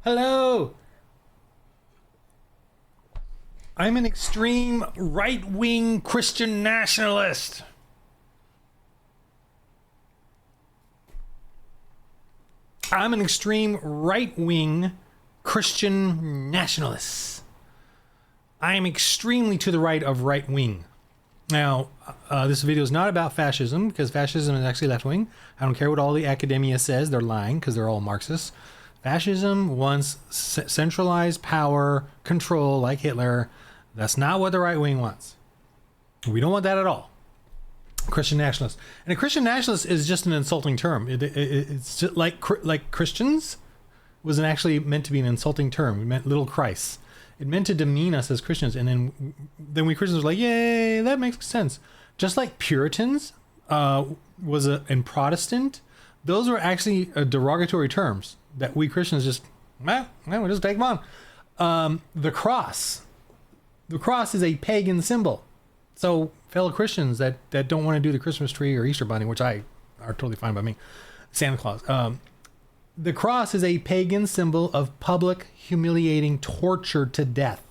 Hello! I'm an extreme right-wing Christian nationalist. I'm an extreme right-wing Christian nationalist. I am extremely to the right of right-wing. Now, this video is not about fascism, because fascism is actually left-wing. I don't care what all the academia says. They're lying, because they're all Marxists. Fascism wants centralized power, control, like Hitler. That's not what the right wing wants. We don't want that at all. Christian nationalist. And a Christian nationalist is just an insulting term. It's just like Christians wasn't actually meant to be an insulting term. It meant little Christ. It meant to demean us as Christians. And then we Christians were like, yay, that makes sense. Just like Puritans and Protestant, those were actually derogatory terms that we Christians just, we'll just take them on. The cross. The cross is a pagan symbol. So fellow Christians that don't want to do the Christmas tree or Easter bunny, which are totally fine by me, Santa Claus. The cross is a pagan symbol of public humiliating torture to death.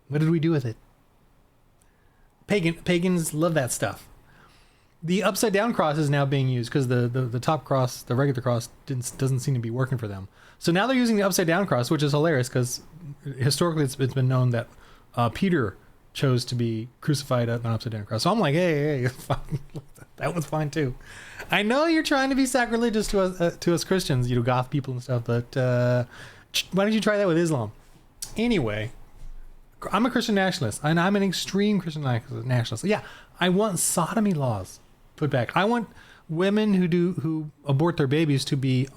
What did we do with it? Pagans love that stuff. The upside down cross is now being used because the top cross, the regular cross, doesn't seem to be working for them. So now they're using the upside down cross, which is hilarious because historically it's been known that Peter chose to be crucified at an upside down cross. So I'm like, hey, that one's fine too. I know you're trying to be sacrilegious to us Christians, goth people and stuff, but why don't you try that with Islam? Anyway, I'm a Christian nationalist, and I'm an extreme Christian nationalist. Yeah, I want sodomy laws put back. I want women who abort their babies to be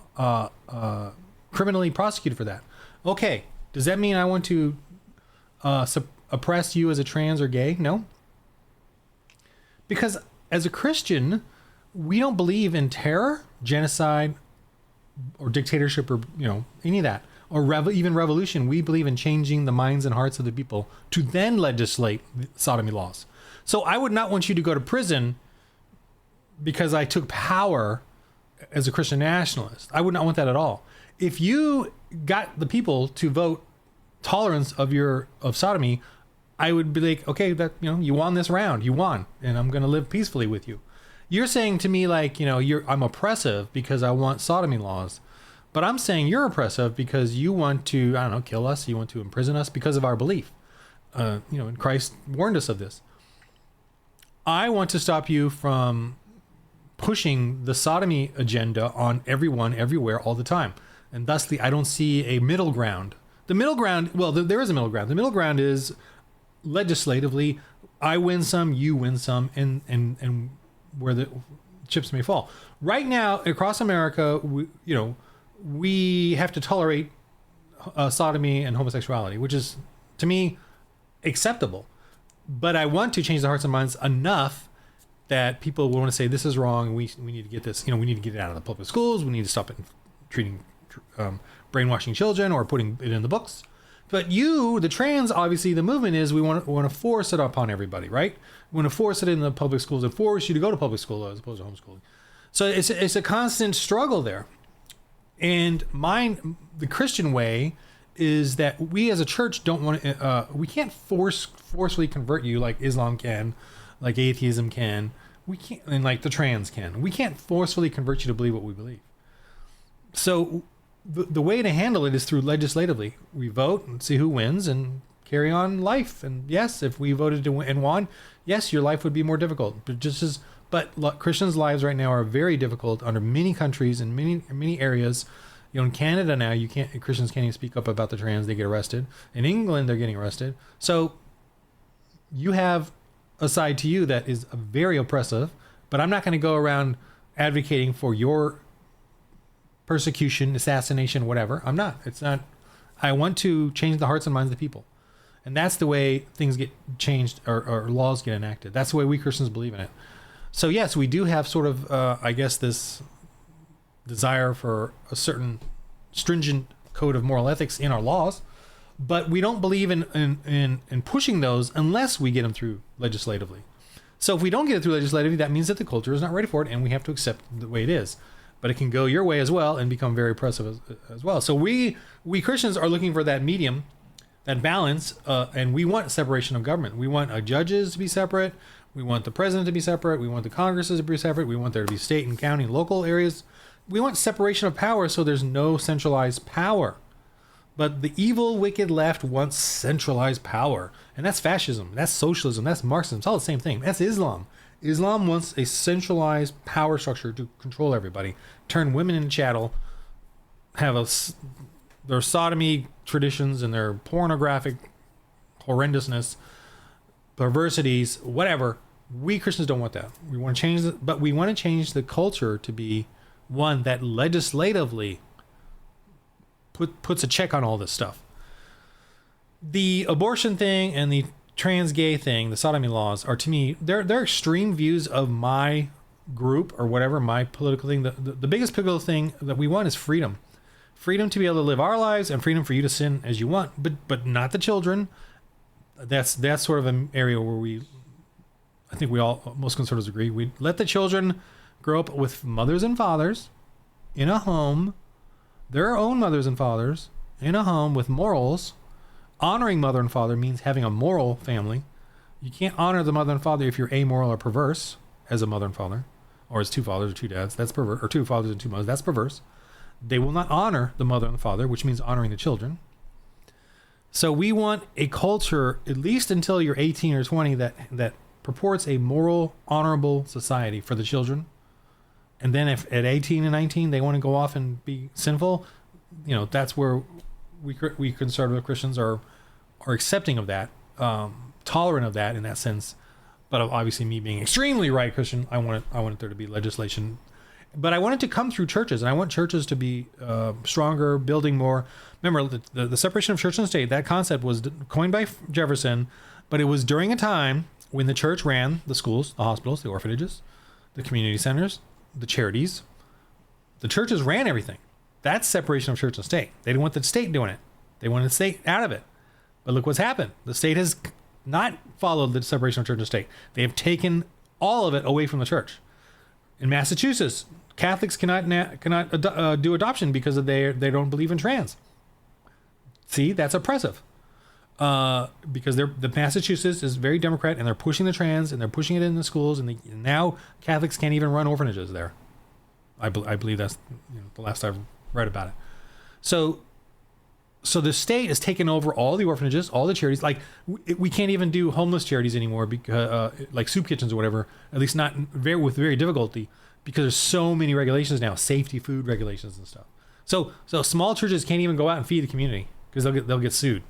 criminally prosecuted for that. Okay, does that mean I want to oppress you as a trans or gay? No. Because as a Christian, we don't believe in terror, genocide, or dictatorship, or any of that, or even revolution. We believe in changing the minds and hearts of the people to then legislate sodomy laws. So I would not want you to go to prison because I took power as a Christian nationalist. I would not want that at all. If you got the people to vote tolerance of sodomy, I would be like, okay, that you won this round, you won, and I'm going to live peacefully with you. You're saying to me like, I'm oppressive because I want sodomy laws, but I'm saying you're oppressive because you want to, kill us. You want to imprison us because of our belief. And Christ warned us of this. I want to stop you from pushing the sodomy agenda on everyone, everywhere, all the time. And thusly, I don't see a middle ground. The middle ground, well, there is a middle ground. The middle ground is legislatively, I win some, you win some, and where the chips may fall. Right now, across America, we have to tolerate sodomy and homosexuality, which is, to me, acceptable. But I want to change the hearts and minds enough that people will want to say this is wrong, and we need to get this. We need to get it out of the public schools. We need to stop it treating brainwashing children or putting it in the books. But the trans, obviously, the movement is we want to force it upon everybody, right? We want to force it in the public schools and force you to go to public school as opposed to homeschooling. So it's a constant struggle there. And the Christian way is that we as a church don't want to, we can't forcefully convert you like Islam can, like atheism can, we can't, and like the trans can. We can't forcefully convert you to believe what we believe. So the way to handle it is through legislatively. We vote and see who wins and carry on life. And yes, if we voted to win and won, yes, your life would be more difficult. But Christians' lives right now are very difficult under many countries and many areas. In Canada now, Christians can't even speak up about the trans; they get arrested. In England, they're getting arrested. So you have a side to you that is very oppressive. But I'm not going to go around advocating for your persecution, assassination, whatever. I'm not. It's not. I want to change the hearts and minds of the people. And that's the way things get changed or laws get enacted. That's the way we Christians believe in it. So yes, we do have sort of, I guess, this desire for a certain stringent code of moral ethics in our laws, but we don't believe in pushing those unless we get them through legislatively. So if we don't get it through legislatively, that means that the culture is not ready for it, and we have to accept the way it is. but it can go your way as well and become very oppressive as well. So we Christians are looking for that medium, that balance, and we want separation of government. We want our judges to be separate. We want the president to be separate. We want the Congresses to be separate. We want there to be state and county and local areas. We want separation of power so there's no centralized power. But the evil, wicked left wants centralized power. And that's fascism. That's socialism. That's Marxism. It's all the same thing. That's Islam. Islam wants a centralized power structure to control everybody, turn women into chattel, have their sodomy traditions and their pornographic horrendousness, perversities, whatever. We Christians don't want that. We want to change it, but we want to change the culture to be one that legislatively puts a check on all this stuff. The abortion thing and the trans gay thing, the sodomy laws, are, to me, they're extreme views of my group or whatever, my political thing. The biggest political thing that we want is freedom. Freedom to be able to live our lives and freedom for you to sin as you want, but not the children. That's sort of an area where I think most conservatives agree. We let the children grow up with mothers and fathers in a home, their own mothers and fathers in a home with morals. Honoring mother and father means having a moral family. You can't honor the mother and father if you're amoral or perverse as a mother and father, or as two fathers or two dads. That's perverse. Or two fathers and two mothers. That's perverse. They will not honor the mother and the father, which means honoring the children. So we want a culture, at least until you're 18 or 20, that purports a moral, honorable society for the children. And then if at 18 and 19 they want to go off and be sinful, that's where we conservative Christians are accepting of that, tolerant of that in that sense. But obviously, me being extremely right Christian, I want there to be legislation, but I want it to come through churches, and I want churches to be stronger, building more. Remember, the separation of church and state, that concept was coined by Jefferson, but it was during a time when the church ran the schools, the hospitals, the orphanages, the community centers, the charities. The churches ran everything. That's separation of church and state. They didn't want the state doing it. They wanted the state out of it. But look what's happened. The state has not followed the separation of church and state. They have taken all of it away from the church. In Massachusetts, Catholics cannot do adoption because they don't believe in trans. See, that's oppressive. Because the Massachusetts is very Democrat, and they're pushing the trans, and they're pushing it in the schools, and now Catholics can't even run orphanages there. I believe that's the last I've read about it. So the state has taken over all the orphanages, all the charities. Like we can't even do homeless charities anymore, because like soup kitchens or whatever. At least not with very difficulty, because there's so many regulations now, safety, food regulations and stuff. So small churches can't even go out and feed the community because they'll get sued,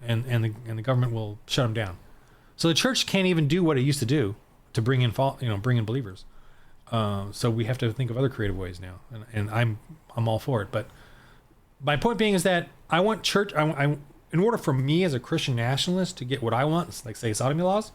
and the government will shut them down. So the church can't even do what it used to do to bring in believers. So we have to think of other creative ways now, and I'm all for it. But my point being is that I want church. In order for me as a Christian nationalist to get what I want, like say sodomy laws,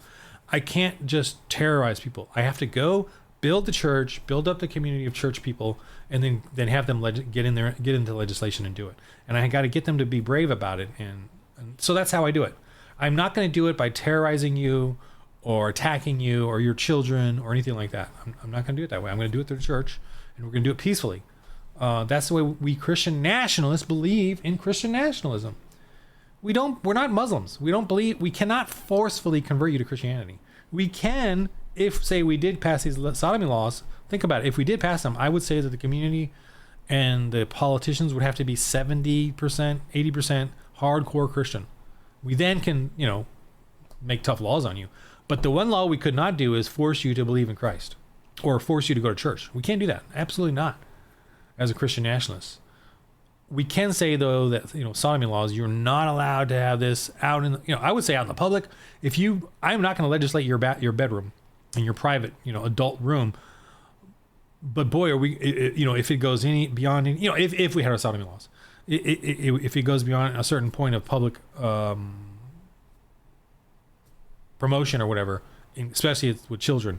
I can't just terrorize people. I have to go build the church, build up the community of church people, and then have them get into legislation and do it. And I got to get them to be brave about it, and so that's how I do it. I'm not going to do it by terrorizing you or attacking you or your children or anything like that. I'm not going to do it that way. I'm going to do it through the church, and we're going to do it peacefully. That's the way we Christian nationalists believe in Christian nationalism. We're not Muslims. We cannot forcefully convert you to Christianity. We can, if say we did pass these sodomy laws, think about it. If we did pass them, I would say that the community and the politicians would have to be 70%, 80% hardcore Christian. We then can, make tough laws on you. But the one law we could not do is force you to believe in Christ or force you to go to church. We can't do that. Absolutely not. As a Christian nationalist, we can say though that sodomy laws, you're not allowed to have this out in I would say out in the public. I'm not going to legislate your bedroom in your private adult room. But boy, are we if it goes any beyond if we had our sodomy laws, if it goes beyond a certain point of public promotion or whatever, especially with children.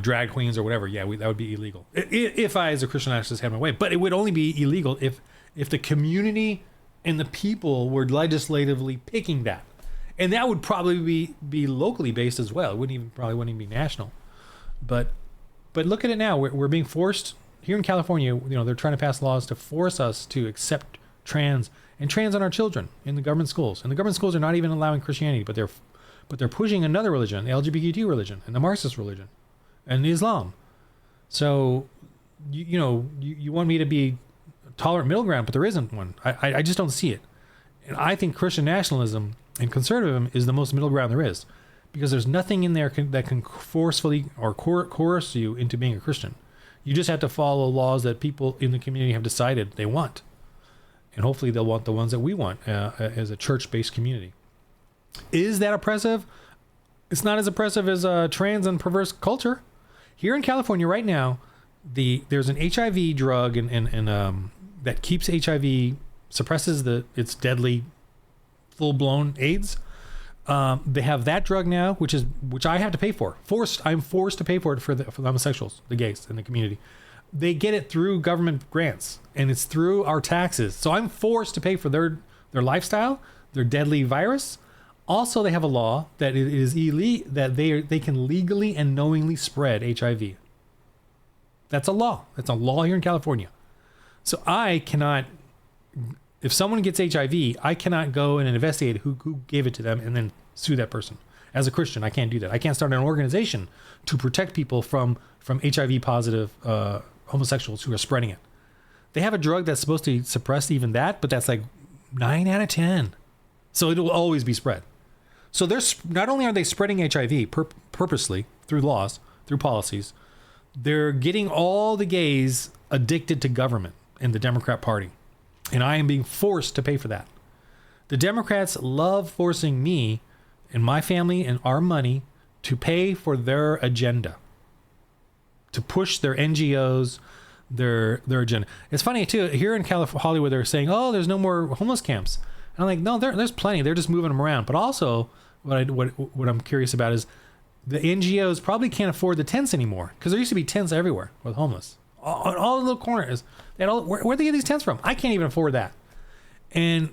Drag queens or whatever, that would be illegal. If I, as a Christian nationalist, had my way. But it would only be illegal if the community and the people were legislatively picking that. And that would probably be locally based as well. It wouldn't even be national. But look at it now. We're being forced here in California, they're trying to pass laws to force us to accept trans on our children in the government schools. And the government schools are not even allowing Christianity, but they're pushing another religion, the LGBTQ religion and the Marxist religion and Islam. So, you want me to be tolerant middle ground, but there isn't one. I just don't see it. And I think Christian nationalism and conservatism is the most middle ground there is, because there's nothing in there that can forcefully or coerce you into being a Christian. You just have to follow laws that people in the community have decided they want. And hopefully they'll want the ones that we want as a church-based community. Is that oppressive? It's not as oppressive as trans and perverse culture. Here in California right now, there's an HIV drug and that keeps HIV, suppresses its deadly full-blown AIDS. They have that drug now, which I have to pay for. I'm forced to pay for it for the homosexuals, the gays in the community. They get it through government grants, and it's through our taxes. So I'm forced to pay for their lifestyle, their deadly virus. Also, they have a law that it is illegal, that they can legally and knowingly spread HIV. That's a law. That's a law here in California. So I cannot, if someone gets HIV, I cannot go and investigate who gave it to them and then sue that person. As a Christian, I can't do that. I can't start an organization to protect people from HIV positive homosexuals who are spreading it. They have a drug that's supposed to suppress even that, but that's like 9 out of 10. So it will always be spread. So not only are they spreading HIV purposely through laws, through policies, they're getting all the gays addicted to government in the Democrat Party. And I am being forced to pay for that. The Democrats love forcing me and my family and our money to pay for their agenda, to push their NGOs, their agenda. It's funny too, here in Hollywood, they're saying, oh, there's no more homeless camps. And I'm like, no, there's plenty. They're just moving them around. But also what I'm curious about is the NGOs probably can't afford the tents anymore, because there used to be tents everywhere with homeless. On all the little corners. Where they get these tents from? I can't even afford that. And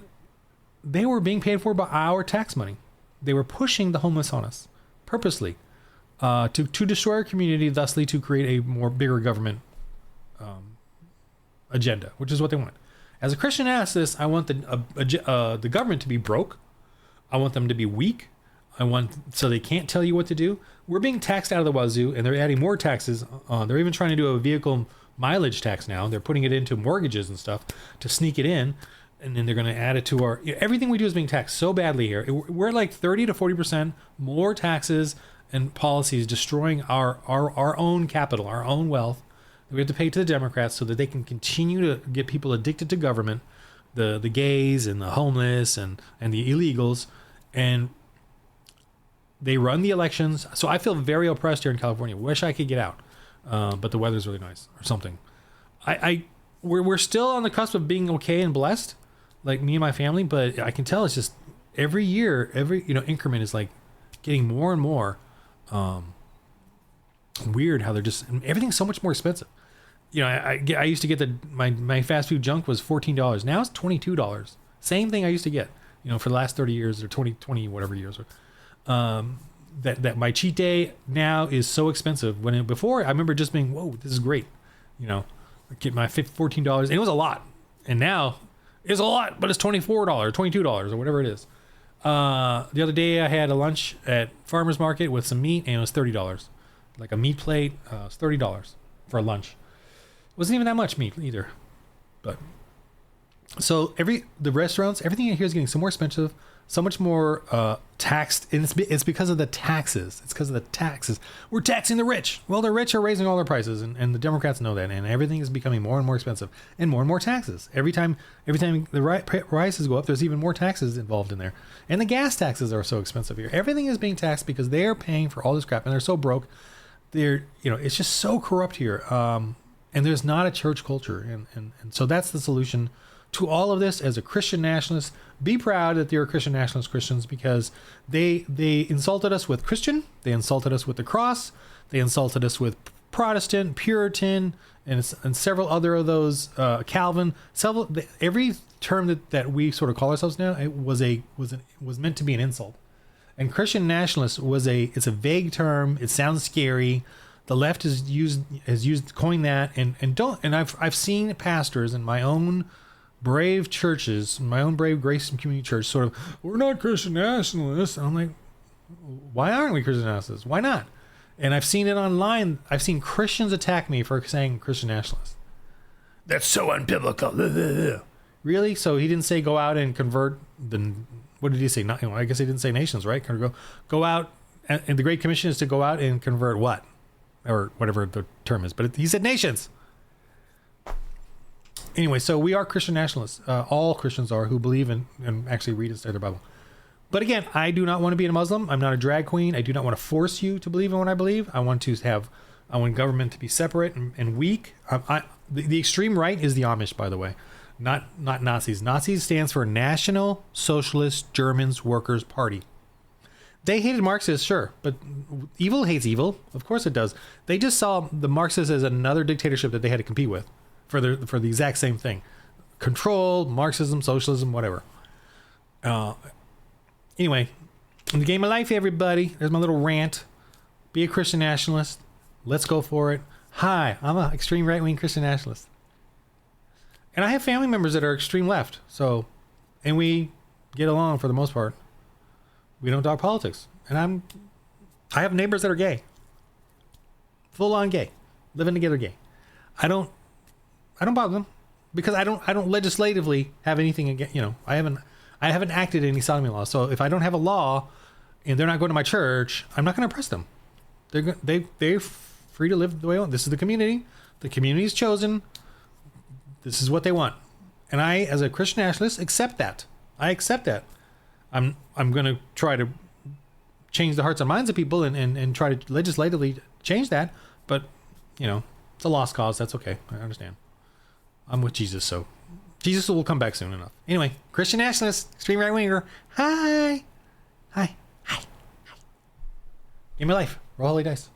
they were being paid for by our tax money. They were pushing the homeless on us purposely to destroy our community, thusly to create a more bigger government agenda, which is what they want. As a Christian nationalist, I want the government to be broke. I want them to be weak. So they can't tell you what to do. We're being taxed out of the wazoo, and they're adding more taxes. They're even trying to do a vehicle mileage tax now. They're putting it into mortgages and stuff to sneak it in, and then they're going to add it to everything we do is being taxed so badly here. We're like 30 to 40% more taxes and policies destroying our own capital, our own wealth. We have to pay to the Democrats so that they can continue to get people addicted to government, the gays and the homeless and the illegals, and they run the elections. So I feel very oppressed here in California. Wish I could get out, but the weather's really nice or something. We're still on the cusp of being okay and blessed, like me and my family. But I can tell it's just every year, increment is like getting more and more weird. How they're just everything's so much more expensive. I used to get my fast food junk was $14. Now it's $22. Same thing I used to get, for the last 30 years or 20 whatever years. That my cheat day now is so expensive. Before I remember just being, whoa, this is great. I get my $14 and it was a lot. And now it's a lot, but it's $24, $22 or whatever it is. The other day I had a lunch at farmer's market with some meat and it was $30. Like a meat plate, it's $30 for a lunch. Wasn't even that much meat either. But so the restaurants, everything in here is getting so more expensive, so much more taxed, and it's because of the taxes. It's because of the taxes. We're taxing the rich. Well, the rich are raising all their prices, and the Democrats know that, and everything is becoming more and more expensive, and more taxes. Every time the prices go up, there's even more taxes involved in there, and the gas taxes are so expensive here. Everything is being taxed because they're paying for all this crap, and they're so broke. It's just so corrupt here, and there's not a church culture, and so that's the solution to all of this. As a Christian nationalist, be proud that you're Christian nationalist Christians, because they insulted us with Christian, they insulted us with the cross, they insulted us with Protestant, Puritan, and several other of those, Calvin. Every term that we sort of call ourselves now, it was meant to be an insult. And Christian nationalist it's a vague term. It sounds scary. The left coined that, and I've seen pastors in my own brave churches, my own brave Grace and Community Church, sort of, we're not Christian nationalists. And I'm like, why aren't we Christian nationalists? Why not? And I've seen it online. I've seen Christians attack me for saying Christian nationalist. That's so unbiblical. Really? So he didn't say go out and convert the, what did he say? Not, I guess he didn't say nations, right? Go out, and the Great Commission is to go out and convert what? Or whatever the term is. But he said nations. Anyway, so we are Christian nationalists. All Christians are who believe in and actually read and study their Bible. But again, I do not want to be a Muslim. I'm not a drag queen. I do not want to force you to believe in what I believe. I want government to be separate and weak. The extreme right is the Amish, by the way, not Nazis. Nazis stands for National Socialist Germans Workers Party. They hated Marxists, sure, but evil hates evil. Of course it does. They just saw the Marxists as another dictatorship that they had to compete with for the exact same thing. Control, Marxism, socialism, whatever. Anyway, in the game of life, everybody, there's my little rant. Be a Christian nationalist. Let's go for it. Hi, I'm an extreme right-wing Christian nationalist. And I have family members that are extreme left. And we get along for the most part. We don't talk politics. And I have neighbors that are gay. Full on gay. Living together gay. I don't bother them because I don't legislatively have anything against, I haven't acted any sodomy law. So if I don't have a law and they're not going to my church, I'm not going to oppress them. They're free to live the way they want. This is the community. The community is chosen. This is what they want. And I, as a Christian nationalist, accept that. I accept that. I'm going to try to change the hearts and minds of people and try to legislatively change that. But, it's a lost cause. That's okay. I understand. I'm with Jesus, so Jesus will come back soon enough. Anyway, Christian nationalist, extreme right-winger. Hi. Give me life. Roll holy dice.